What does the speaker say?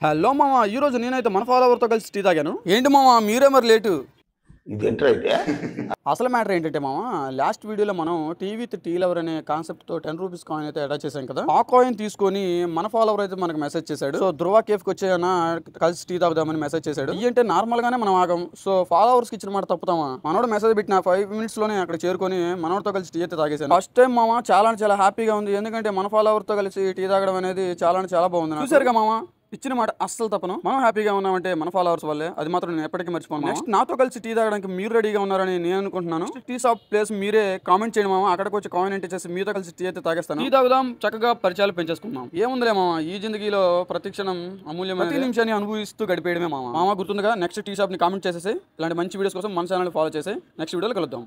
Hello మామ, ఈరోజు నేనైతే మన ఫాలోవర్తో కలిసి టీ తాగాను. ఏంటి మామ మీరే మరి లేటు? అసలు మ్యాటర్ ఏంటంటే మామ, లాస్ట్ వీడియోలో మనం టీ విత్ టీ లవర్ అనే కాన్సెప్ట్ తో 10 రూపీస్ కాయిన్ అయితే అటాచ్ చేసాం కదా. ఆ కాయిన్ తీసుకొని మన ఫాలోవర్ అయితే మనకు మెసేజ్ చేశాడు. సో ధృవ కేఫ్ కి వచ్చేయనా కలిసి టీ తాగుదామని మెసేజ్ చేశాడు. అంటే నార్మల్ గానే మనం ఆగం. సో ఫాలోవర్స్ కి ఇచ్చిన మాట తప్పుతామా? మనోడు మెసేజ్ పెట్టిన 5 minutes లోనే అక్కడ చేరుకొని మనోడితో కలిసి టీ అయితే తాగేసాను. ఫస్ట్ టైం మామ చాలా హ్యాపీగా ఉంది. ఎందుకంటే మన ఫాలోవర్ తో కలిసి టీ తాగడం అనేది చాలా బాగుంది. చూసారుగా మామ, ఇచ్చిన మాట అస్సలు తప్పను. మనం హ్యాపీగా ఉన్నామంటే మన ఫాలోవర్స్ వల్లే. అది మాత్రం నేను ఎప్పటికీ మర్చిపోను. నెక్స్ట్ నాతో కలిసి టీ తాగడానికి మీరు రెడీగా ఉన్నారని నేను అనుకుంటున్నాను. టీ షాప్ ప్లేస్ మీరే కామెంట్ చేయండి మామ. అక్కడికి వచ్చి కామెంట్ చేసి మీతో కలిసి టీ అయితే తాగేస్తాను. టీ తాగుదాం, చక్కగా పరిచయాలు పెంచేసుకుందాం. ఏముందిలే మామ, ఈ జిందగీలో ప్రతి క్షణం అమూల్యమైన ప్రతి నిమిషాన్ని అనుభవిస్తూ గడిపేయడమే మామ. గుర్తుందిగా. నెక్స్ట్ టీ షాప్ ని కామెంట్ చేసేసి ఇలాంటి మంచి వీడియోస్ కోసం మన ఛానల్ ఫాలో చేసి నెక్స్ట్ వీడియోలో కలుద్దాం.